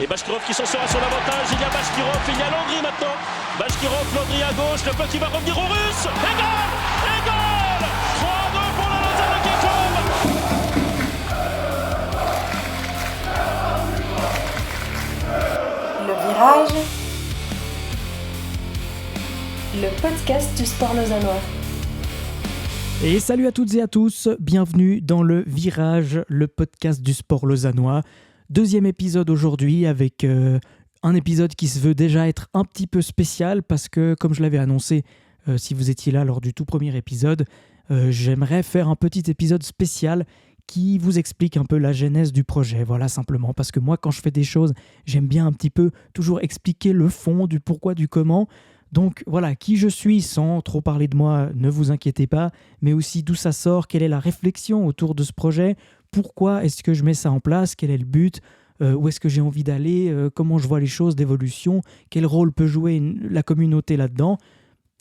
Et Bachkirov qui s'en sort à son avantage. Il y a Bachkirov, il y a Landry maintenant. Bachkirov, Landry à gauche, le bloc qui va revenir aux Russes. Et goal! Et goal! 3-2 pour la Lausanne Hockey Club. Le virage, le podcast du sport lausannois. Et salut à toutes et à tous, bienvenue dans le Virage, le podcast du sport lausannois. Deuxième épisode aujourd'hui avec un épisode qui se veut déjà être un petit peu spécial parce que, comme je l'avais annoncé, si vous étiez là lors du tout premier épisode, j'aimerais faire un petit épisode spécial qui vous explique un peu la genèse du projet. Voilà, simplement, parce que moi, quand je fais des choses, j'aime bien un petit peu toujours expliquer le fond, du pourquoi, du comment. Donc voilà, qui je suis sans trop parler de moi, ne vous inquiétez pas, mais aussi d'où ça sort, quelle est la réflexion autour de ce projet, pourquoi est-ce que je mets ça en place, quel est le but, où est-ce que j'ai envie d'aller, comment je vois les choses d'évolution, quel rôle peut jouer la communauté là-dedans.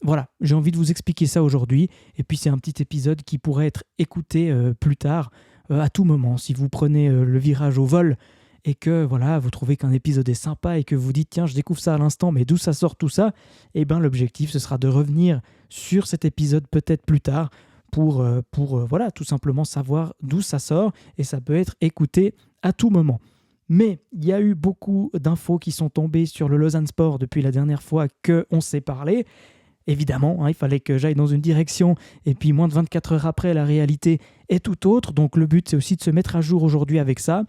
Voilà, j'ai envie de vous expliquer ça aujourd'hui, et puis c'est un petit épisode qui pourrait être écouté plus tard, à tout moment. Si vous prenez le virage au vol, et que voilà, vous trouvez qu'un épisode est sympa et que vous dites tiens, je découvre ça à l'instant, mais d'où ça sort tout ça, eh bien l'objectif ce sera de revenir sur cet épisode peut-être plus tard pour voilà, tout simplement savoir d'où ça sort, et ça peut être écouté à tout moment. Mais il y a eu beaucoup d'infos qui sont tombées sur le Lausanne Sport depuis la dernière fois qu'on s'est parlé. Évidemment, il fallait que j'aille dans une direction, et puis moins de 24 heures après, la réalité est tout autre. Donc le but c'est aussi de se mettre à jour aujourd'hui avec ça.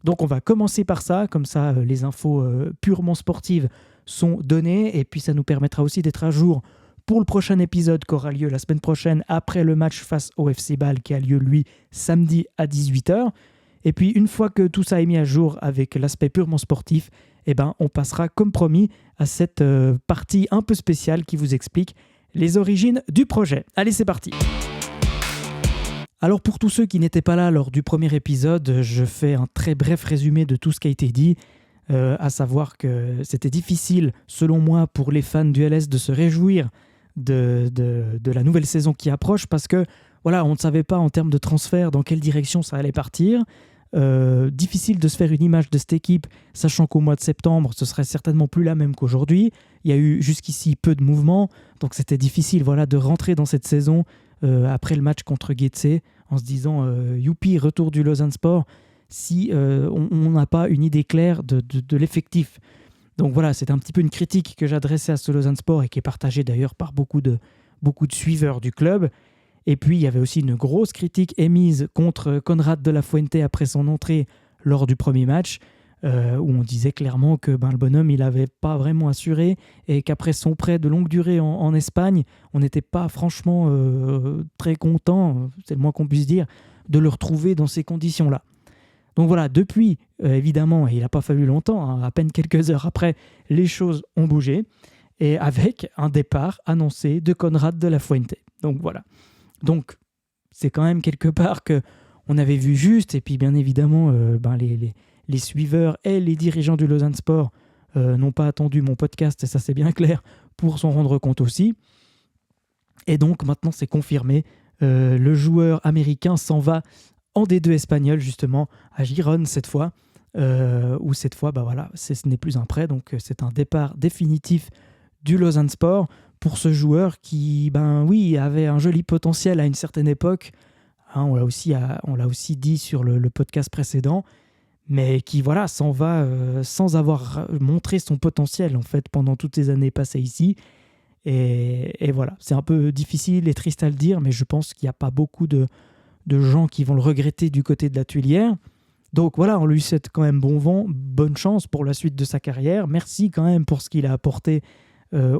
Donc on va commencer par ça, comme ça les infos purement sportives sont données, et puis ça nous permettra aussi d'être à jour pour le prochain épisode qui aura lieu la semaine prochaine après le match face au FC Bâle qui a lieu lui samedi à 18h. Et puis une fois que tout ça est mis à jour avec l'aspect purement sportif, eh ben, on passera comme promis à cette partie un peu spéciale qui vous explique les origines du projet. Allez, c'est parti! Alors pour tous ceux qui n'étaient pas là lors du premier épisode, je fais un très bref résumé de tout ce qui a été dit, à savoir que c'était difficile, selon moi, pour les fans du LS de se réjouir de la nouvelle saison qui approche, parce que voilà, on ne savait pas en termes de transfert dans quelle direction ça allait partir. Difficile de se faire une image de cette équipe, sachant qu'au mois de septembre, ce serait certainement plus la même qu'aujourd'hui. Il y a eu jusqu'ici peu de mouvements, donc c'était difficile voilà, de rentrer dans cette saison après le match contre Getse, en se disant youpi, retour du Lausanne Sport, si on n'a pas une idée claire de l'effectif. Donc voilà, c'est un petit peu une critique que j'adressais à ce Lausanne Sport et qui est partagée d'ailleurs par beaucoup de suiveurs du club. Et puis il y avait aussi une grosse critique émise contre Conrad de la Fuente après son entrée lors du premier match, où on disait clairement que le bonhomme il n'avait pas vraiment assuré, et qu'après son prêt de longue durée en Espagne, on n'était pas franchement très content, c'est le moins qu'on puisse dire, de le retrouver dans ces conditions-là. Donc voilà, depuis, évidemment, et il n'a pas fallu longtemps, à peine quelques heures après, les choses ont bougé, et avec un départ annoncé de Conrad de la Fuente. Donc voilà. Donc c'est quand même quelque part qu'on avait vu juste, et puis bien évidemment, les suiveurs et les dirigeants du Lausanne Sport n'ont pas attendu mon podcast, et ça c'est bien clair, pour s'en rendre compte aussi. Et donc maintenant c'est confirmé, le joueur américain s'en va en D2 espagnol, justement, à Gijón cette fois, où cette fois, ce n'est plus un prêt, donc c'est un départ définitif du Lausanne Sport pour ce joueur qui, avait un joli potentiel à une certaine époque. On l'a aussi dit sur le podcast précédent, mais qui s'en va sans avoir montré son potentiel en fait pendant toutes ces années passées ici. Et voilà, c'est un peu difficile et triste à le dire, mais je pense qu'il n'y a pas beaucoup de gens qui vont le regretter du côté de la Tuilière. Donc voilà, on lui souhaite quand même bon vent, bonne chance pour la suite de sa carrière. Merci quand même pour ce qu'il a apporté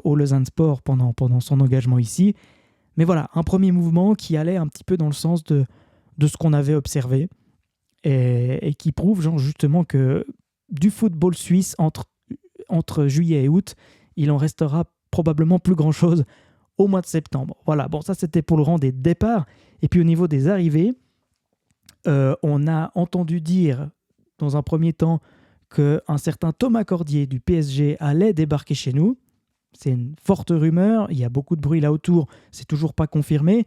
au Lausanne Sport pendant son engagement ici. Mais voilà, un premier mouvement qui allait un petit peu dans le sens de ce qu'on avait observé, et qui prouve justement que du football suisse entre juillet et août, il en restera probablement plus grand-chose au mois de septembre. Voilà, bon, ça c'était pour le rang des départs. Et puis au niveau des arrivées, on a entendu dire dans un premier temps qu'un certain Thomas Cordier du PSG allait débarquer chez nous. C'est une forte rumeur, il y a beaucoup de bruit là autour, c'est toujours pas confirmé,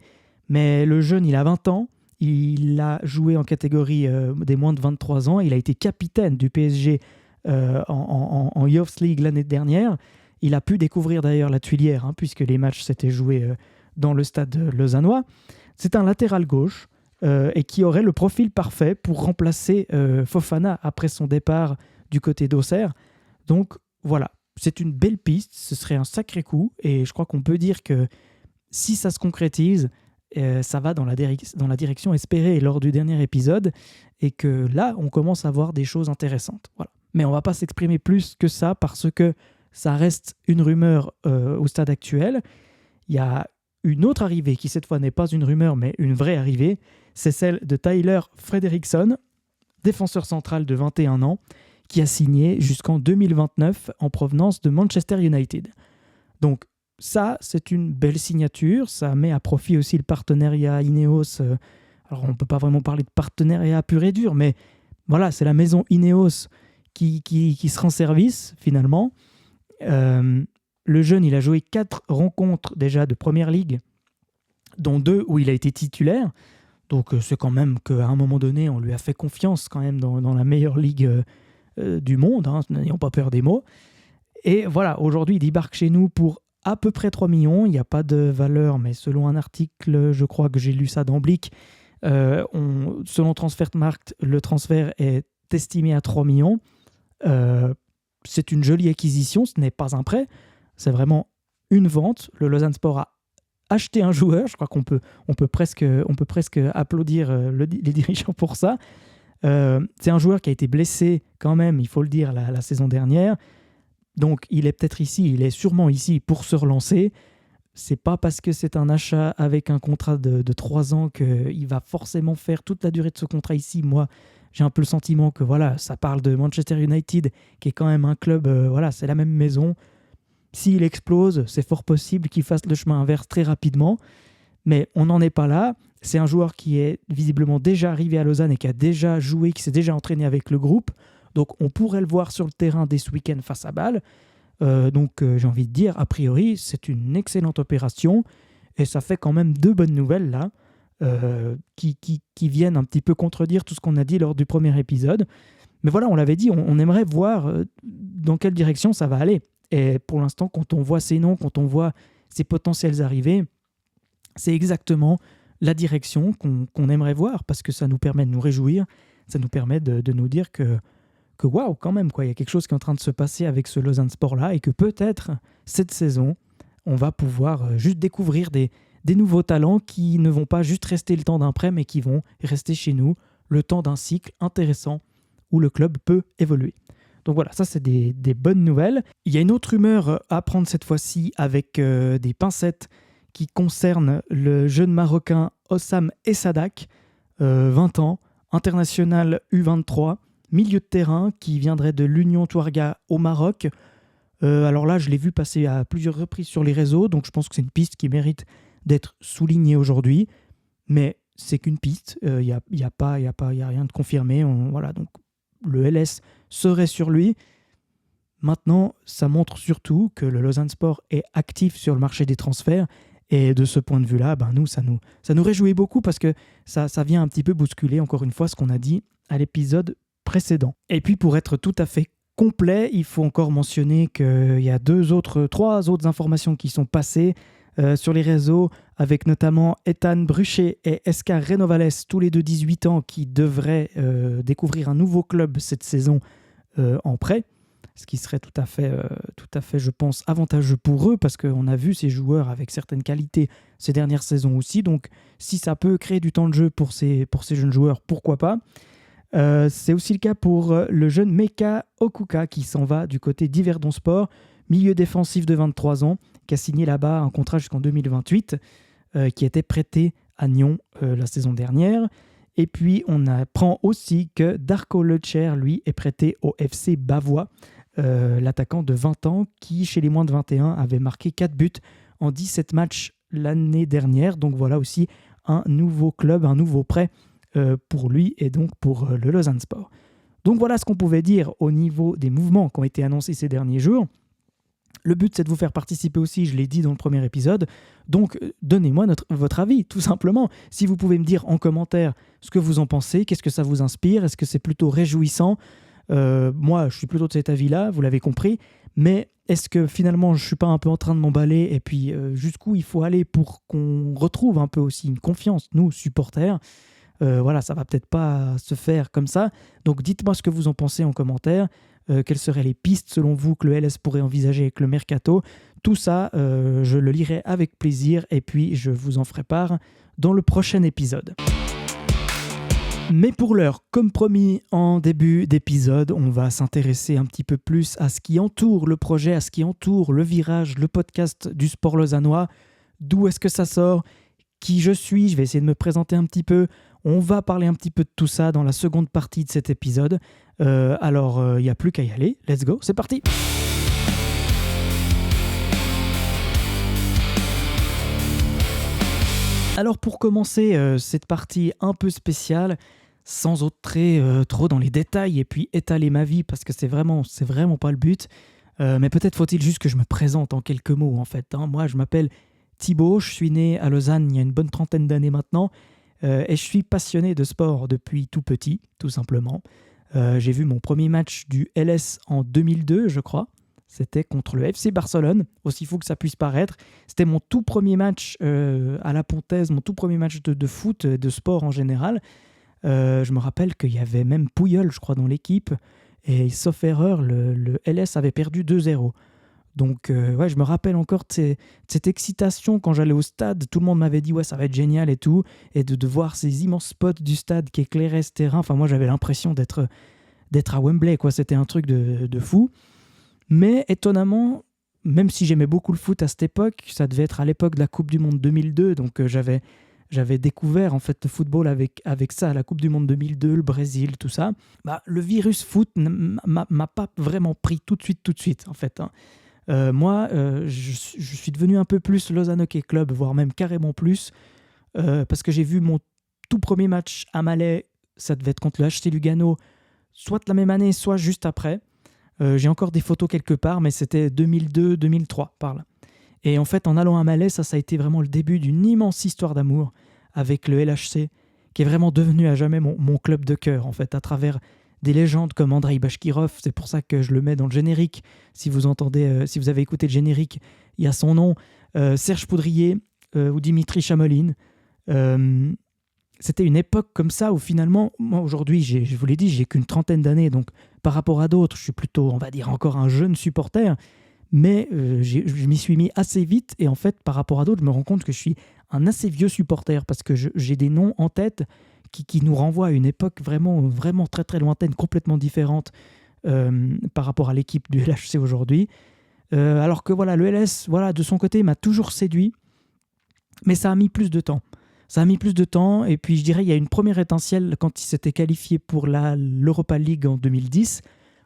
mais le jeune, il a 20 ans, il a joué en catégorie des moins de 23 ans, il a été capitaine du PSG en Youth League l'année dernière. Il a pu découvrir d'ailleurs la Tuilière, puisque les matchs s'étaient joués dans le stade lausannois. C'est un latéral gauche et qui aurait le profil parfait pour remplacer Fofana après son départ du côté d'Auxerre. Donc voilà, c'est une belle piste, ce serait un sacré coup, et je crois qu'on peut dire que si ça se concrétise, ça va dans la direction espérée lors du dernier épisode, et que là, on commence à voir des choses intéressantes. Voilà. Mais on ne va pas s'exprimer plus que ça, parce que ça reste une rumeur au stade actuel. Il y a une autre arrivée, qui cette fois n'est pas une rumeur, mais une vraie arrivée, c'est celle de Tyler Frederickson, défenseur central de 21 ans, qui a signé jusqu'en 2029 en provenance de Manchester United. Donc ça, c'est une belle signature, ça met à profit aussi le partenariat Ineos. Alors on ne peut pas vraiment parler de partenariat pur et dur, mais voilà, c'est la maison Ineos qui se rend service finalement. Le jeune, il a joué 4 rencontres déjà de Première Ligue, dont 2 où il a été titulaire. Donc c'est quand même qu'à un moment donné, on lui a fait confiance quand même dans la meilleure ligue du monde, n'ayons pas peur des mots. Et voilà, aujourd'hui, il débarque chez nous pour à peu près 3 millions. Il n'y a pas de valeur, mais selon un article, je crois que j'ai lu ça dans Blick, selon Transfermarkt, le transfert est estimé à 3 millions. C'est une jolie acquisition, ce n'est pas un prêt, c'est vraiment une vente. Le Lausanne Sport a acheté un joueur, je crois qu'on peut presque applaudir les dirigeants pour ça. C'est un joueur qui a été blessé quand même, il faut le dire, la saison dernière. Donc il est peut-être ici, il est sûrement ici pour se relancer. C'est pas parce que c'est un achat avec un contrat de 3 ans qu'il va forcément faire toute la durée de ce contrat ici. Moi, j'ai un peu le sentiment que voilà, ça parle de Manchester United, qui est quand même un club, c'est la même maison. S'il explose, c'est fort possible qu'il fasse le chemin inverse très rapidement. Mais on n'en est pas là. C'est un joueur qui est visiblement déjà arrivé à Lausanne et qui a déjà joué, qui s'est déjà entraîné avec le groupe. Donc on pourrait le voir sur le terrain dès ce week-end face à Bâle. J'ai envie de dire, a priori, c'est une excellente opération. Et ça fait quand même 2 bonnes nouvelles là, qui viennent un petit peu contredire tout ce qu'on a dit lors du premier épisode. Mais voilà, on l'avait dit, on aimerait voir dans quelle direction ça va aller. Et pour l'instant, quand on voit ces noms, quand on voit ces potentielles arrivées, c'est exactement la direction qu'on aimerait voir, parce que ça nous permet de nous réjouir, ça nous permet de nous dire que waouh, quand même, quoi, il y a quelque chose qui est en train de se passer avec ce Lausanne Sport-là, et que peut-être, cette saison, on va pouvoir juste découvrir des nouveaux talents qui ne vont pas juste rester le temps d'un prêt, mais qui vont rester chez nous le temps d'un cycle intéressant où le club peut évoluer. Donc voilà, ça c'est des bonnes nouvelles. Il y a une autre rumeur à prendre cette fois-ci avec des pincettes qui concerne le jeune Marocain Hossam Essadak, 20 ans, international U23, milieu de terrain qui viendrait de l'Union Touarega au Maroc. Alors là, je l'ai vu passer à plusieurs reprises sur les réseaux, donc je pense que c'est une piste qui mérite d'être soulignée aujourd'hui. Mais c'est qu'une piste, il n'y a rien de confirmé. Voilà, donc le LS serait sur lui. Maintenant, ça montre surtout que le Lausanne Sport est actif sur le marché des transferts. Et de ce point de vue-là, nous, ça nous réjouit beaucoup, parce que ça vient un petit peu bousculer, encore une fois, ce qu'on a dit à l'épisode précédent. Et puis, pour être tout à fait complet, il faut encore mentionner qu'il y a 3 autres informations qui sont passées sur les réseaux, avec notamment Ethan Bruchet et Escar Renovales, tous les deux 18 ans, qui devraient découvrir un nouveau club cette saison en prêt. Ce qui serait tout à fait, je pense, avantageux pour eux, parce qu'on a vu ces joueurs avec certaines qualités ces dernières saisons aussi. Donc, si ça peut créer du temps de jeu pour ces jeunes joueurs, pourquoi pas. C'est aussi le cas pour le jeune Meka Okuka, qui s'en va du côté d'Yverdon Sport, milieu défensif de 23 ans, qui a signé là-bas un contrat jusqu'en 2028, qui était prêté à Nyon la saison dernière. Et puis, on apprend aussi que Darko Leccer, lui, est prêté au FC Bavois, l'attaquant de 20 ans qui, chez les moins de 21, avait marqué 4 buts en 17 matchs l'année dernière. Donc voilà aussi un nouveau club, un nouveau prêt pour lui et donc pour le Lausanne Sport. Donc voilà ce qu'on pouvait dire au niveau des mouvements qui ont été annoncés ces derniers jours. Le but, c'est de vous faire participer aussi, je l'ai dit dans le premier épisode. Donc, donnez-moi votre avis, tout simplement. Si vous pouvez me dire en commentaire ce que vous en pensez, qu'est-ce que ça vous inspire, est-ce que c'est plutôt réjouissant ? Moi, je suis plutôt de cet avis-là, vous l'avez compris. Mais est-ce que finalement, je ne suis pas un peu en train de m'emballer? Et puis, jusqu'où il faut aller pour qu'on retrouve un peu aussi une confiance, nous, supporters? Voilà, ça va peut-être pas se faire comme ça. Donc, dites-moi ce que vous en pensez en commentaire. Quelles seraient les pistes, selon vous, que le LS pourrait envisager avec le Mercato? Tout ça, je le lirai avec plaisir et puis je vous en ferai part dans le prochain épisode. Mais pour l'heure, comme promis en début d'épisode, on va s'intéresser un petit peu plus à ce qui entoure le projet, à ce qui entoure le virage, le podcast du sport lausannois. D'où est-ce que ça sort? Qui je suis? Je vais essayer de me présenter un petit peu. On va parler un petit peu de tout ça dans la seconde partie de cet épisode. Alors, il n'y a plus qu'à y aller. Let's go, c'est parti! Alors pour commencer cette partie un peu spéciale, sans entrer trop dans les détails et puis étaler ma vie parce que c'est vraiment pas le but, mais peut-être faut-il juste que je me présente en quelques mots en fait. Moi je m'appelle Thibaut, je suis né à Lausanne il y a une bonne trentaine d'années maintenant et je suis passionné de sport depuis tout petit, tout simplement. J'ai vu mon premier match du LS en 2002 je crois. C'était contre le FC Barcelone, aussi fou que ça puisse paraître. C'était mon tout premier match à la Pontaise, mon tout premier match de foot, de sport en général. Je me rappelle qu'il y avait même Puyol, je crois, dans l'équipe. Et sauf erreur, le LS avait perdu 2-0. Donc, ouais, je me rappelle encore de cette excitation quand j'allais au stade. Tout le monde m'avait dit, ouais, ça va être génial et tout. Et de voir ces immenses spots du stade qui éclairaient ce terrain. Enfin, moi, j'avais l'impression d'être à Wembley, quoi. C'était un truc de fou. Mais étonnamment, même si j'aimais beaucoup le foot à cette époque, ça devait être à l'époque de la Coupe du Monde 2002, donc j'avais découvert en fait le football avec ça, la Coupe du Monde 2002, le Brésil, tout ça. Le virus foot m'a pas vraiment pris tout de suite en fait. Moi, je suis devenu un peu plus Lausanne Hockey Club, voire même carrément plus, parce que j'ai vu mon tout premier match à Malais, ça devait être contre le HC Lugano, soit la même année, soit juste après. J'ai encore des photos quelque part, mais c'était 2002-2003 par là. Et en fait, en allant à Malais, ça a été vraiment le début d'une immense histoire d'amour avec le LHC, qui est vraiment devenu à jamais mon club de cœur, en fait, à travers des légendes comme Andrei Bashkirov. C'est pour ça que je le mets dans le générique. Si vous avez écouté le générique, il y a son nom. Serge Poudrier ou Dimitri Chamolin. C'était une époque comme ça où finalement, moi aujourd'hui, je vous l'ai dit, j'ai qu'une trentaine d'années, donc par rapport à d'autres, je suis plutôt, on va dire, encore un jeune supporter, mais je m'y suis mis assez vite et en fait, par rapport à d'autres, je me rends compte que je suis un assez vieux supporter parce que j'ai des noms en tête qui nous renvoient à une époque vraiment très très lointaine, complètement différente par rapport à l'équipe du LHC aujourd'hui. Alors que voilà, le LS, voilà, de son côté, m'a toujours séduit, mais ça a mis plus de temps. Ça a mis plus de temps et puis je dirais il y a une première étincelle quand il s'était qualifié pour l'Europa League en 2010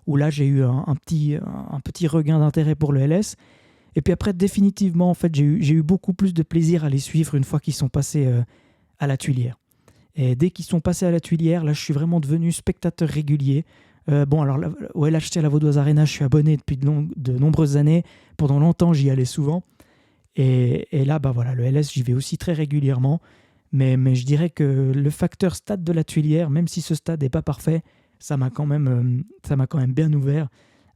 où là j'ai eu un petit regain d'intérêt pour le LS et puis après définitivement en fait j'ai eu beaucoup plus de plaisir à les suivre une fois qu'ils sont passés à la Tuilière. Et dès qu'ils sont passés à la Tuilière, là je suis vraiment devenu spectateur régulier. Alors au LHC à la Vaudoise Arena je suis abonné depuis de nombreuses années. Pendant longtemps j'y allais souvent et là voilà, le LS j'y vais aussi très régulièrement. Mais je dirais que le facteur stade de la Tuilière, même si ce stade n'est pas parfait, ça m'a quand même bien ouvert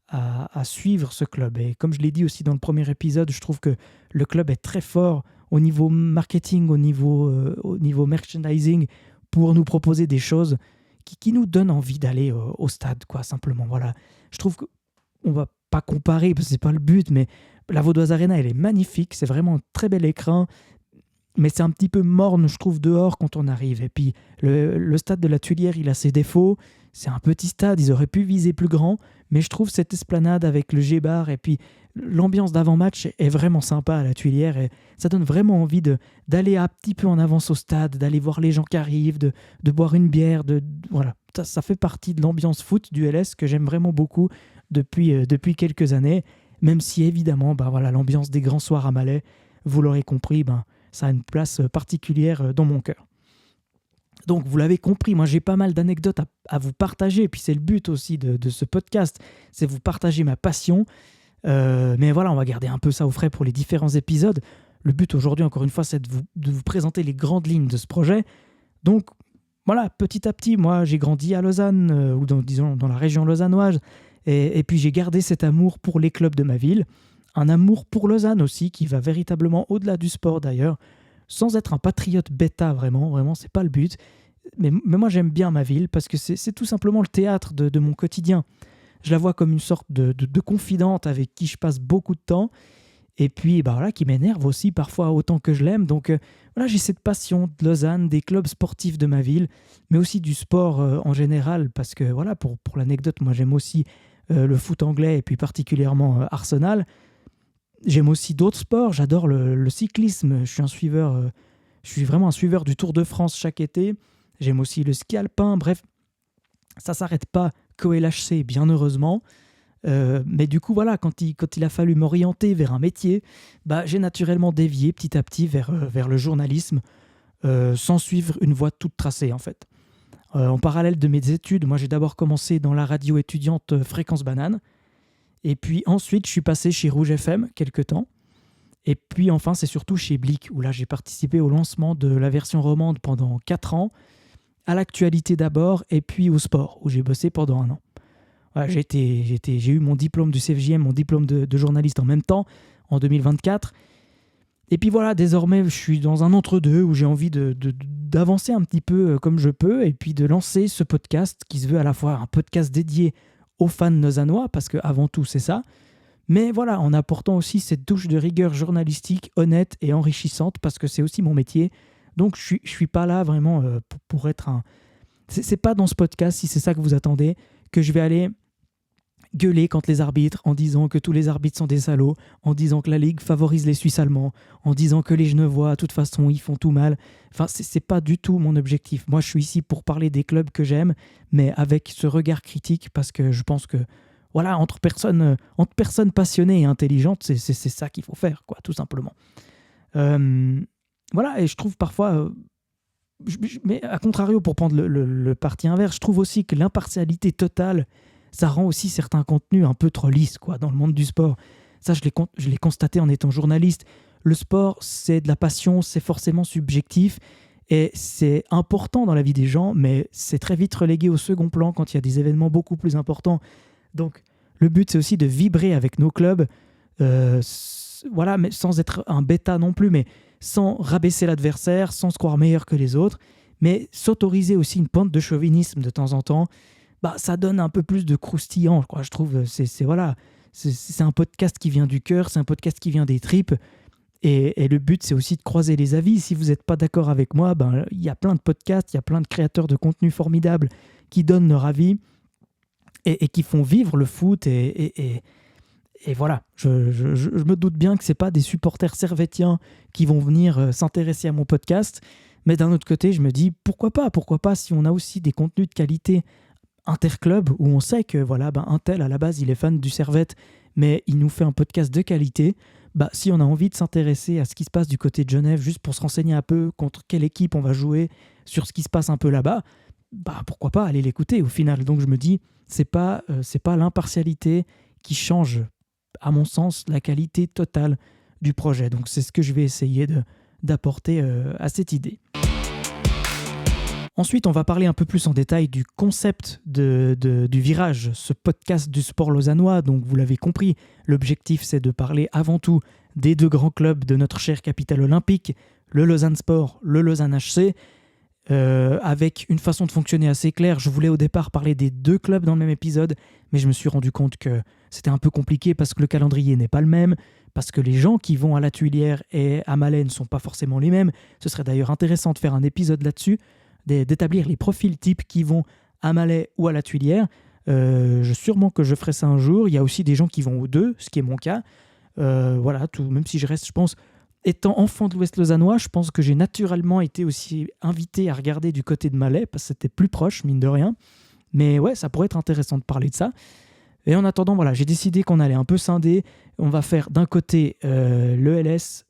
à suivre ce club. Et comme je l'ai dit aussi dans le premier épisode, je trouve que le club est très fort au niveau marketing, au niveau merchandising, pour nous proposer des choses qui nous donnent envie d'aller au stade, quoi, simplement. Voilà. Je trouve qu'on ne va pas comparer, parce que ce n'est pas le but, mais la Vaudoise Arena, elle est magnifique, c'est vraiment un très bel écran. Mais c'est un petit peu morne, je trouve, dehors quand on arrive. Et puis, le stade de la Tuilière, il a ses défauts. C'est un petit stade, ils auraient pu viser plus grand. Mais je trouve cette esplanade avec le G-Bar et puis l'ambiance d'avant-match est vraiment sympa à la Tuilière. Et ça donne vraiment envie d'aller un petit peu en avance au stade, d'aller voir les gens qui arrivent, de boire une bière. Voilà. Ça fait partie de l'ambiance foot du LS que j'aime vraiment beaucoup depuis quelques années. Même si, évidemment, l'ambiance des grands soirs à Malais, vous l'aurez compris, ça a une place particulière dans mon cœur. Donc, vous l'avez compris, moi j'ai pas mal d'anecdotes à vous partager, et puis c'est le but aussi de ce podcast, c'est vous partager ma passion. Mais voilà, on va garder un peu ça au frais pour les différents épisodes. Le but aujourd'hui, encore une fois, c'est de vous présenter les grandes lignes de ce projet. Donc, voilà, petit à petit, moi, j'ai grandi à Lausanne, ou disons dans la région lausannoise, et puis j'ai gardé cet amour pour les clubs de ma ville, un amour pour Lausanne aussi, qui va véritablement au-delà du sport d'ailleurs, sans être un patriote bêta, vraiment, c'est pas le but. Mais moi, j'aime bien ma ville, parce que c'est tout simplement le théâtre de mon quotidien. Je la vois comme une sorte de confidente avec qui je passe beaucoup de temps, et puis voilà, qui m'énerve aussi parfois autant que je l'aime. Donc voilà, j'ai cette passion de Lausanne, des clubs sportifs de ma ville, mais aussi du sport en général, parce que voilà, pour l'anecdote, moi j'aime aussi le foot anglais, et puis particulièrement Arsenal. J'aime aussi d'autres sports, j'adore le cyclisme, je suis vraiment un suiveur du Tour de France chaque été. J'aime aussi le ski alpin, bref, ça ne s'arrête pas qu'au LHC, bien heureusement. Mais du coup, voilà, quand il a fallu m'orienter vers un métier, j'ai naturellement dévié petit à petit vers le journalisme, sans suivre une voie toute tracée, en fait. En parallèle de mes études, moi, j'ai d'abord commencé dans la radio étudiante Fréquence Banane, et puis ensuite, je suis passé chez Rouge FM quelque temps, et puis enfin, c'est surtout chez Blick, où là, j'ai participé au lancement de la version romande pendant 4 ans, à l'actualité d'abord, et puis au sport, où j'ai bossé pendant 1 an. Voilà, j'ai eu mon diplôme du CFJM, mon diplôme de journaliste en même temps, en 2024. Et puis voilà, désormais, je suis dans un entre-deux où j'ai envie d'avancer un petit peu comme je peux, et puis de lancer ce podcast qui se veut à la fois un podcast dédié aux fans lausannois, parce qu'avant tout, c'est ça, mais voilà, en apportant aussi cette touche de rigueur journalistique honnête et enrichissante, parce que c'est aussi mon métier. Donc, je suis pas là vraiment pour être un... C'est pas dans ce podcast, si c'est ça que vous attendez, que je vais aller gueuler contre les arbitres en disant que tous les arbitres sont des salauds, en disant que la Ligue favorise les Suisses allemands, en disant que les Genevois, de toute façon, ils font tout mal. Enfin, c'est pas du tout mon objectif. Moi, je suis ici pour parler des clubs que j'aime, mais avec ce regard critique, parce que je pense que, voilà, entre personnes passionnées et intelligentes, c'est ça qu'il faut faire, quoi, tout simplement. Voilà, et je trouve parfois... mais à contrario, pour prendre le parti inverse, je trouve aussi que l'impartialité totale, ça rend aussi certains contenus un peu trop lisses, quoi, dans le monde du sport. Ça, je l'ai constaté en étant journaliste. Le sport, c'est de la passion, c'est forcément subjectif, et c'est important dans la vie des gens, mais c'est très vite relégué au second plan quand il y a des événements beaucoup plus importants. Donc, le but, c'est aussi de vibrer avec nos clubs, voilà, mais sans être un bêta non plus, mais sans rabaisser l'adversaire, sans se croire meilleur que les autres, mais s'autoriser aussi une pente de chauvinisme de temps en temps, ça donne un peu plus de croustillant, quoi. Je trouve. C'est un podcast qui vient du cœur, c'est un podcast qui vient des tripes, et le but, c'est aussi de croiser les avis. Si vous n'êtes pas d'accord avec moi, il y a plein de podcasts, il y a plein de créateurs de contenu formidables qui donnent leur avis et qui font vivre le foot, et voilà, je me doute bien que ce n'est pas des supporters servétiens qui vont venir s'intéresser à mon podcast, mais d'un autre côté, je me dis, pourquoi pas si on a aussi des contenus de qualité interclub, où on sait que voilà, un tel, à la base, il est fan du Servette, mais il nous fait un podcast de qualité. Si on a envie de s'intéresser à ce qui se passe du côté de Genève, juste pour se renseigner un peu contre quelle équipe on va jouer, sur ce qui se passe un peu là-bas, pourquoi pas aller l'écouter au final. Donc je me dis, c'est pas l'impartialité qui change, à mon sens, la qualité totale du projet. Donc c'est ce que je vais essayer d'apporter à cette idée. Ensuite, on va parler un peu plus en détail du concept du Virage, ce podcast du sport lausannois. Donc vous l'avez compris, l'objectif, c'est de parler avant tout des 2 grands clubs de notre chère capitale olympique, le Lausanne Sport, le Lausanne HC, avec une façon de fonctionner assez claire. Je voulais au départ parler des 2 clubs dans le même épisode, mais je me suis rendu compte que c'était un peu compliqué parce que le calendrier n'est pas le même, parce que les gens qui vont à la Tuilière et à Malais ne sont pas forcément les mêmes. Ce serait d'ailleurs intéressant de faire un épisode là-dessus, d'établir les profils types qui vont à Malais ou à la Tuilière. Sûrement que je ferai ça un jour. Il y a aussi des gens qui vont aux 2, ce qui est mon cas. Voilà, même si je reste, je pense, étant enfant de l'Ouest lausannois, je pense que j'ai naturellement été aussi invité à regarder du côté de Malais, parce que c'était plus proche, mine de rien. Mais ouais, ça pourrait être intéressant de parler de ça. Et en attendant, voilà, j'ai décidé qu'on allait un peu scinder. On va faire d'un côté le LS,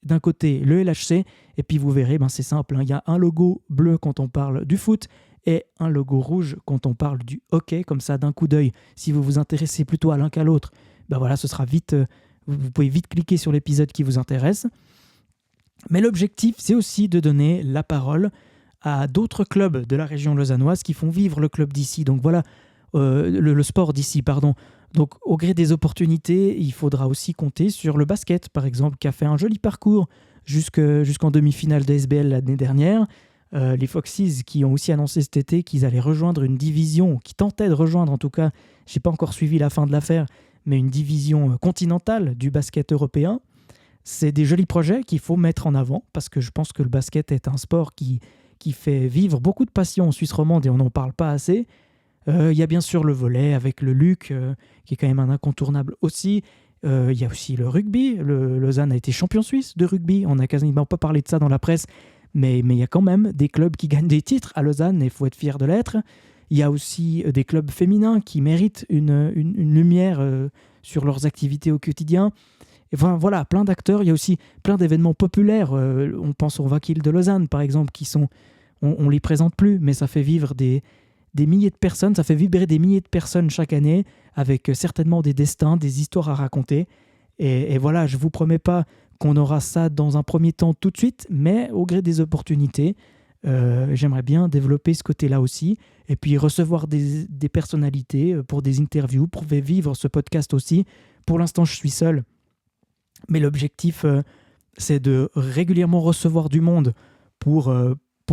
d'un côté le LHC, et puis vous verrez, c'est simple, hein. Il y a un logo bleu quand on parle du foot et un logo rouge quand on parle du hockey, comme ça d'un coup d'œil. Si vous vous intéressez plutôt à l'un qu'à l'autre, voilà, ce sera vite, vous pouvez vite cliquer sur l'épisode qui vous intéresse. Mais l'objectif, c'est aussi de donner la parole à d'autres clubs de la région lausannoise qui font vivre le club d'ici. Donc voilà, le sport d'ici, pardon. Donc au gré des opportunités, il faudra aussi compter sur le basket, par exemple, qui a fait un joli parcours jusqu'en demi-finale de SBL l'année dernière. Les Foxes qui ont aussi annoncé cet été qu'ils allaient rejoindre une division, qui tentaient de rejoindre en tout cas, je n'ai pas encore suivi la fin de l'affaire, mais une division continentale du basket européen. C'est des jolis projets qu'il faut mettre en avant parce que je pense que le basket est un sport qui fait vivre beaucoup de passion en Suisse romande et on n'en parle pas assez. Il y a bien sûr le volley avec le Luc, qui est quand même un incontournable aussi. Il y a aussi le rugby. Lausanne a été champion suisse de rugby. On n'a quasiment pas parlé de ça dans la presse, mais il y a quand même des clubs qui gagnent des titres à Lausanne et il faut être fier de l'être. Il y a aussi des clubs féminins qui méritent une lumière sur leurs activités au quotidien. Et voilà, plein d'acteurs. Il y a aussi plein d'événements populaires. On pense aux Vakil de Lausanne, par exemple, qui sont... On ne les présente plus, mais ça fait vivre des milliers de personnes, ça fait vibrer des milliers de personnes chaque année, avec certainement des destins, des histoires à raconter. Et voilà, je ne vous promets pas qu'on aura ça dans un premier temps tout de suite, mais au gré des opportunités, j'aimerais bien développer ce côté-là aussi, et puis recevoir des personnalités pour des interviews, pour faire vivre ce podcast aussi. Pour l'instant, je suis seul, mais l'objectif, c'est de régulièrement recevoir du monde pour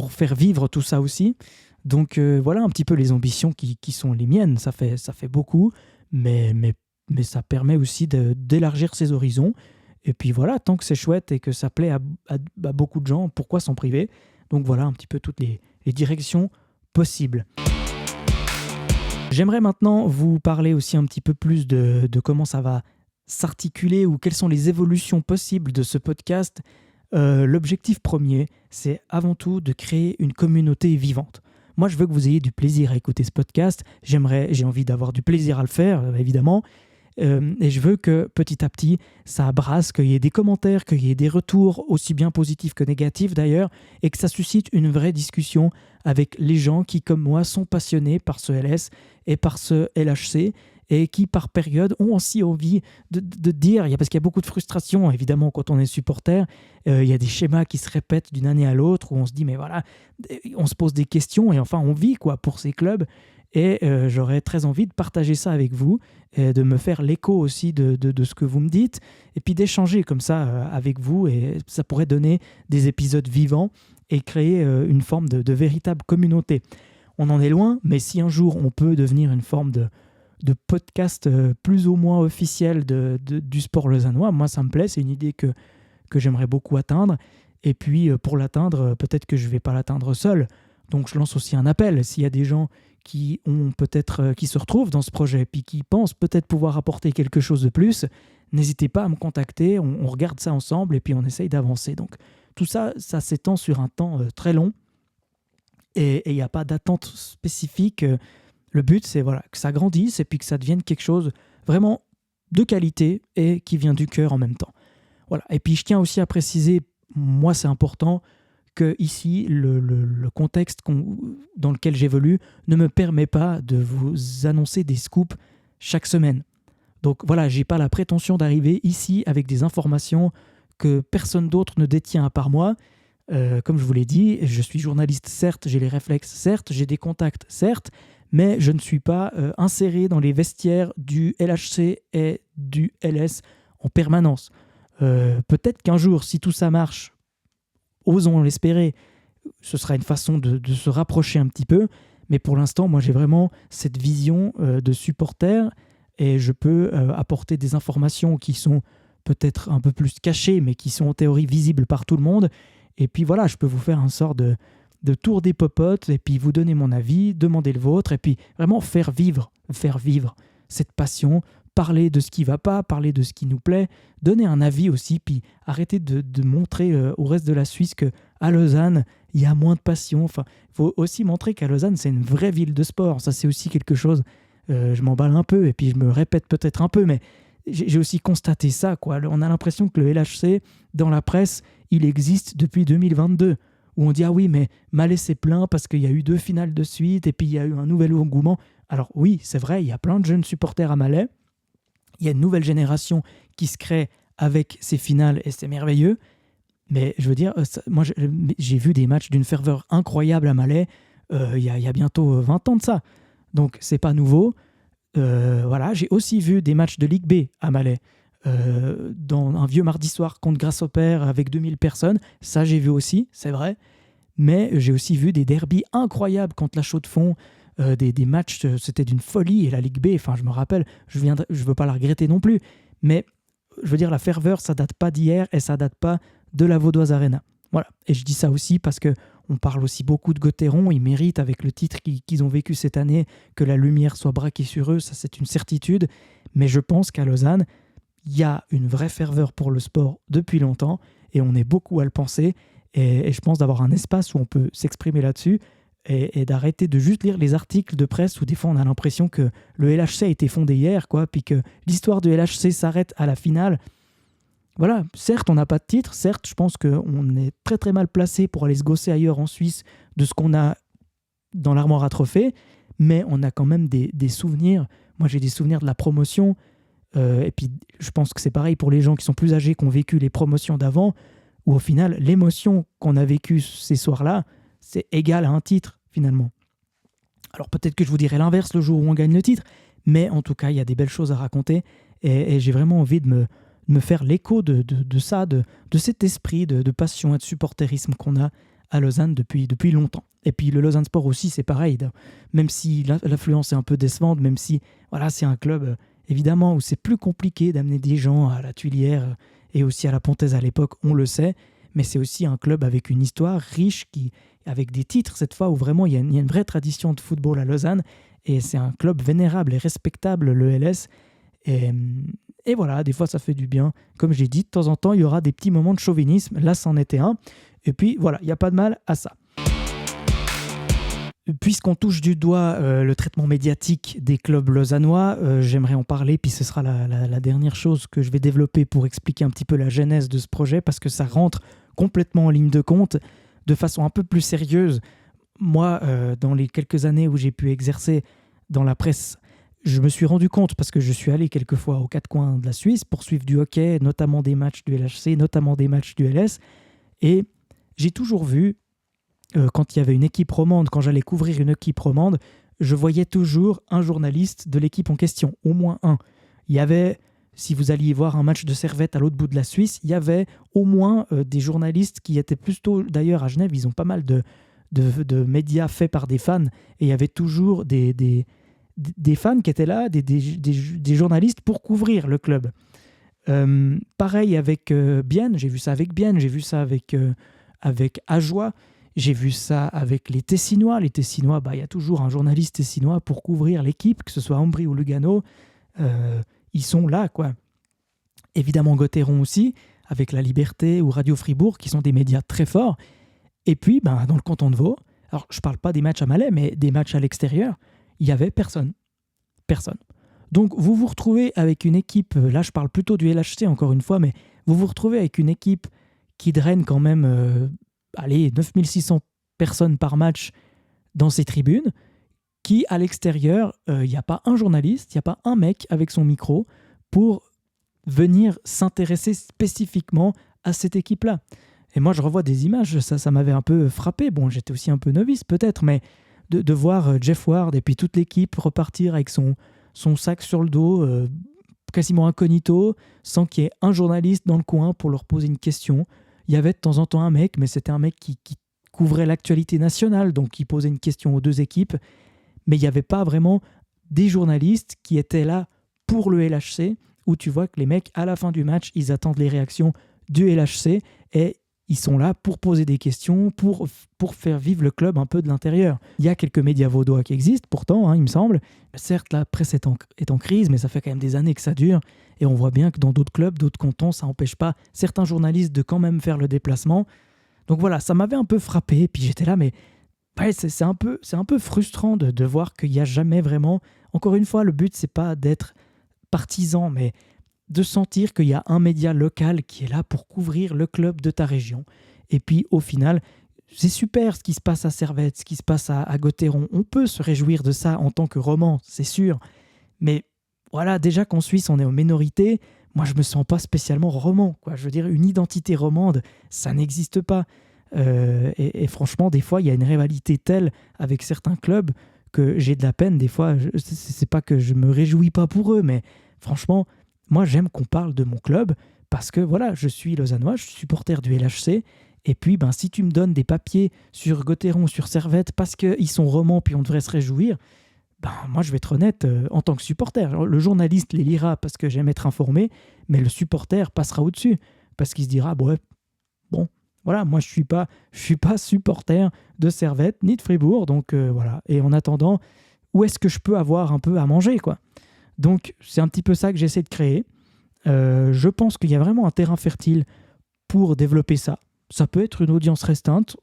faire vivre tout ça aussi. Donc voilà un petit peu les ambitions qui sont les miennes. Ça fait beaucoup, mais ça permet aussi d'élargir ses horizons. Et puis voilà, tant que c'est chouette et que ça plaît à beaucoup de gens, pourquoi s'en priver? Donc voilà un petit peu toutes les directions possibles. J'aimerais maintenant vous parler aussi un petit peu plus de comment ça va s'articuler ou quelles sont les évolutions possibles de ce podcast. L'objectif premier, c'est avant tout de créer une communauté vivante. Moi, je veux que vous ayez du plaisir à écouter ce podcast. J'ai envie d'avoir du plaisir à le faire, évidemment. Et je veux que petit à petit, ça brasse, qu'il y ait des commentaires, qu'il y ait des retours, aussi bien positifs que négatifs d'ailleurs, et que ça suscite une vraie discussion avec les gens qui, comme moi, sont passionnés par ce LS et par ce LHC, et qui, par période, ont aussi envie de dire, parce qu'il y a beaucoup de frustration, évidemment, quand on est supporter, il y a des schémas qui se répètent d'une année à l'autre, où on se dit, mais voilà, on se pose des questions, et enfin, on vit pour ces clubs, et j'aurais très envie de partager ça avec vous, et de me faire l'écho aussi de ce que vous me dites, et puis d'échanger comme ça avec vous, et ça pourrait donner des épisodes vivants, et créer une forme de véritable communauté. On en est loin, mais si un jour on peut devenir une forme de podcast plus ou moins officiel du sport lausannois, moi ça me plaît, c'est une idée que j'aimerais beaucoup atteindre, et puis pour l'atteindre, peut-être que je ne vais pas l'atteindre seul, donc je lance aussi un appel, s'il y a des gens qui se retrouvent dans ce projet, puis qui pensent peut-être pouvoir apporter quelque chose de plus, n'hésitez pas à me contacter, on regarde ça ensemble, et puis on essaye d'avancer. Donc tout ça s'étend sur un temps très long, et il n'y a pas d'attente spécifique. Le but, c'est que ça grandisse et puis que ça devienne quelque chose vraiment de qualité et qui vient du cœur en même temps. Voilà. Et puis, je tiens aussi à préciser, moi, c'est important que ici, le contexte dans lequel j'évolue ne me permet pas de vous annoncer des scoops chaque semaine. Donc voilà, j'ai pas la prétention d'arriver ici avec des informations que personne d'autre ne détient à part moi. Comme je vous l'ai dit, je suis journaliste, certes, j'ai les réflexes, certes, j'ai des contacts, certes, mais je ne suis pas inséré dans les vestiaires du LHC et du LS en permanence. Peut-être qu'un jour, si tout ça marche, osons l'espérer, ce sera une façon de se rapprocher un petit peu, mais pour l'instant, moi j'ai vraiment cette vision de supporter et je peux apporter des informations qui sont peut-être un peu plus cachées, mais qui sont en théorie visibles par tout le monde, et puis voilà, je peux vous faire un sort de tour des popotes, et puis vous donner mon avis, demander le vôtre, et puis vraiment faire vivre cette passion, parler de ce qui ne va pas, parler de ce qui nous plaît, donner un avis aussi, puis arrêter de montrer au reste de la Suisse qu'à Lausanne, il y a moins de passion. Enfin, il faut aussi montrer qu'à Lausanne, c'est une vraie ville de sport. Ça, c'est aussi quelque chose, je m'emballe un peu, et puis je me répète peut-être un peu, mais j'ai aussi constaté ça, quoi. On a l'impression que le LHC, dans la presse, il existe depuis 2022. Où on dit « Ah oui, mais Malais c'est plein parce qu'il y a eu 2 finales de suite et puis il y a eu un nouvel engouement. » Alors oui, c'est vrai, il y a plein de jeunes supporters à Malais. Il y a une nouvelle génération qui se crée avec ces finales et c'est merveilleux. Mais je veux dire, moi j'ai vu des matchs d'une ferveur incroyable à Malais il y a bientôt 20 ans de ça. Donc c'est pas nouveau. Voilà, j'ai aussi vu des matchs de Ligue B à Malais. Dans un vieux mardi soir contre Grasshopper avec 2000 personnes. Ça, j'ai vu aussi, c'est vrai. Mais j'ai aussi vu des derbys incroyables contre la Chaux-de-Fonds, des matchs, c'était d'une folie. Et la Ligue B, enfin, je me rappelle, je veux pas la regretter non plus. Mais je veux dire, la ferveur, ça date pas d'hier et ça date pas de la Vaudoise Arena. Voilà. Et je dis ça aussi parce que on parle aussi beaucoup de Gauthieron. Ils méritent, avec le titre qu'ils ont vécu cette année, que la lumière soit braquée sur eux. Ça, c'est une certitude. Mais je pense qu'à Lausanne, il y a une vraie ferveur pour le sport depuis longtemps et on est beaucoup à le penser. Et je pense d'avoir un espace où on peut s'exprimer là-dessus et d'arrêter de juste lire les articles de presse où des fois on a l'impression que le LHC a été fondé hier, quoi, puis que l'histoire du LHC s'arrête à la finale. Voilà, certes, on n'a pas de titre, certes, je pense qu'on est très très mal placé pour aller se gosser ailleurs en Suisse de ce qu'on a dans l'armoire à trophées, mais on a quand même des souvenirs. Moi, j'ai des souvenirs de la promotion, et puis je pense que c'est pareil pour les gens qui sont plus âgés, qui ont vécu les promotions d'avant, où au final, l'émotion qu'on a vécue ces soirs-là, c'est égal à un titre, finalement. Alors peut-être que je vous dirai l'inverse le jour où on gagne le titre, mais en tout cas, il y a des belles choses à raconter, et j'ai vraiment envie de me faire l'écho de ça, de cet esprit de passion et de supporterisme qu'on a à Lausanne depuis longtemps. Et puis le Lausanne Sport aussi, c'est pareil, même si l'affluence est un peu décevante, même si voilà, c'est un club, évidemment, où c'est plus compliqué d'amener des gens à la Tuilière et aussi à la Pontaise à l'époque, on le sait, mais c'est aussi un club avec une histoire riche, avec des titres cette fois, où vraiment il y a une vraie tradition de football à Lausanne, et c'est un club vénérable et respectable, le LS, et voilà, des fois ça fait du bien. Comme j'ai dit, de temps en temps, il y aura des petits moments de chauvinisme, là c'en était un, et puis voilà, il n'y a pas de mal à ça. Puisqu'on touche du doigt le traitement médiatique des clubs lausannois, j'aimerais en parler, puis ce sera la dernière chose que je vais développer pour expliquer un petit peu la genèse de ce projet, parce que ça rentre complètement en ligne de compte, de façon un peu plus sérieuse. Moi, dans les quelques années où j'ai pu exercer dans la presse, je me suis rendu compte, parce que je suis allé quelques fois aux quatre coins de la Suisse pour suivre du hockey, notamment des matchs du LHC, notamment des matchs du LS, et j'ai toujours vu, quand il y avait une équipe romande, quand j'allais couvrir une équipe romande, je voyais toujours un journaliste de l'équipe en question, au moins un. Il y avait, si vous alliez voir un match de Servette à l'autre bout de la Suisse, il y avait au moins des journalistes qui étaient plutôt, d'ailleurs à Genève, ils ont pas mal de médias faits par des fans, et il y avait toujours des fans qui étaient là, des journalistes pour couvrir le club. Pareil avec Bienne, j'ai vu ça avec Bienne, j'ai vu ça avec Ajoie. J'ai vu ça avec les Tessinois. Les Tessinois, il y a toujours un journaliste tessinois pour couvrir l'équipe, que ce soit Ambry ou Lugano. Ils sont là, quoi. Évidemment, Gauthieron aussi, avec La Liberté ou Radio Fribourg, qui sont des médias très forts. Et puis, dans le canton de Vaud, alors je ne parle pas des matchs à Malais, mais des matchs à l'extérieur, il n'y avait personne. Personne. Donc, vous vous retrouvez avec une équipe, là je parle plutôt du LHC encore une fois, mais vous vous retrouvez avec une équipe qui draine quand même 9600 personnes par match dans ces tribunes, qui, à l'extérieur, il n'y a pas un journaliste, il n'y a pas un mec avec son micro pour venir s'intéresser spécifiquement à cette équipe-là. Et moi, je revois des images, ça m'avait un peu frappé. Bon, j'étais aussi un peu novice peut-être, mais de voir Jeff Ward et puis toute l'équipe repartir avec son sac sur le dos, quasiment incognito, sans qu'il y ait un journaliste dans le coin pour leur poser une question. Il y avait de temps en temps un mec, mais c'était un mec qui couvrait l'actualité nationale, donc qui posait une question aux deux équipes. Mais il n'y avait pas vraiment des journalistes qui étaient là pour le LHC, où tu vois que les mecs, à la fin du match, ils attendent les réactions du LHC et ils sont là pour poser des questions, pour faire vivre le club un peu de l'intérieur. Il y a quelques médias vaudois qui existent, pourtant, il me semble. Certes, la presse est en crise, mais ça fait quand même des années que ça dure. Et on voit bien que dans d'autres clubs, d'autres cantons, ça n'empêche pas certains journalistes de quand même faire le déplacement. Donc voilà, ça m'avait un peu frappé. Et puis j'étais là, mais ouais, c'est un peu frustrant de voir qu'il n'y a jamais vraiment... Encore une fois, le but, c'est pas d'être partisan, mais de sentir qu'il y a un média local qui est là pour couvrir le club de ta région. Et puis au final, c'est super ce qui se passe à Servette, ce qui se passe à Gauthieron. On peut se réjouir de ça en tant que roman, c'est sûr. Mais voilà, déjà qu'en Suisse, on est en minorité. moi je me sens pas spécialement roman, quoi. Je veux dire, une identité romande, ça n'existe pas. Et franchement, des fois, il y a une rivalité telle avec certains clubs que j'ai de la peine. Des fois, c'est pas que je me réjouis pas pour eux, mais franchement, moi j'aime qu'on parle de mon club parce que voilà, je suis lausannois, je suis supporter du LHC. Et puis, si tu me donnes des papiers sur Gauthieron, sur Servette, parce qu'ils sont romans, puis on devrait se réjouir, moi, je vais être honnête, en tant que supporter. Le journaliste les lira parce que j'aime être informé, mais le supporter passera au-dessus, parce qu'il se dira, bon, voilà, moi, je suis pas supporter de Servette, ni de Fribourg, donc voilà. Et en attendant, où est-ce que je peux avoir un peu à manger, quoi ? Donc, c'est un petit peu ça que j'essaie de créer. Je pense qu'il y a vraiment un terrain fertile pour développer ça. Ça peut être une audience restreinte,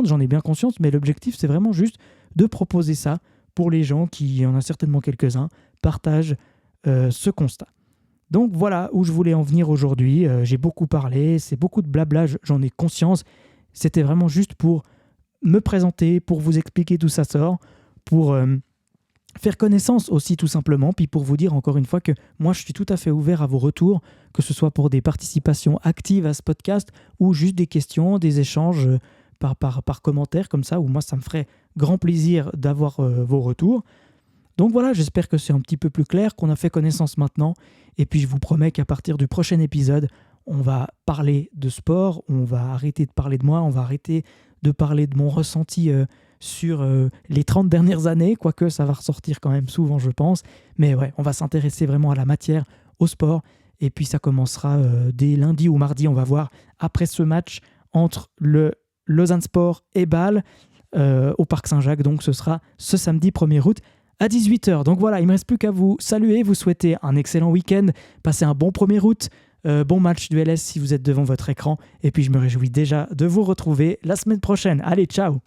j'en ai bien conscience, mais l'objectif, c'est vraiment juste de proposer ça pour les gens qui, il y en a certainement quelques-uns, partagent ce constat. Donc voilà où je voulais en venir aujourd'hui. J'ai beaucoup parlé, c'est beaucoup de blabla, j'en ai conscience. C'était vraiment juste pour me présenter, pour vous expliquer d'où ça sort, pour faire connaissance aussi tout simplement, puis pour vous dire encore une fois que moi je suis tout à fait ouvert à vos retours, que ce soit pour des participations actives à ce podcast ou juste des questions, des échanges par commentaire comme ça, où moi ça me ferait grand plaisir d'avoir vos retours. Donc voilà, j'espère que c'est un petit peu plus clair, qu'on a fait connaissance maintenant, et puis je vous promets qu'à partir du prochain épisode, on va parler de sport, on va arrêter de parler de moi, on va arrêter de parler de mon ressenti sur les 30 dernières années, quoique ça va ressortir quand même souvent, je pense. Mais ouais, on va s'intéresser vraiment à la matière, au sport. Et puis ça commencera dès lundi ou mardi, on va voir, après ce match entre le Lausanne Sport et Bâle au Parc Saint-Jacques. Donc ce sera ce samedi 1er août à 18h. Donc voilà, il ne me reste plus qu'à vous saluer, vous souhaiter un excellent week-end, passez un bon 1er août. Bon match du LS si vous êtes devant votre écran. Et puis je me réjouis déjà de vous retrouver la semaine prochaine. Allez, ciao!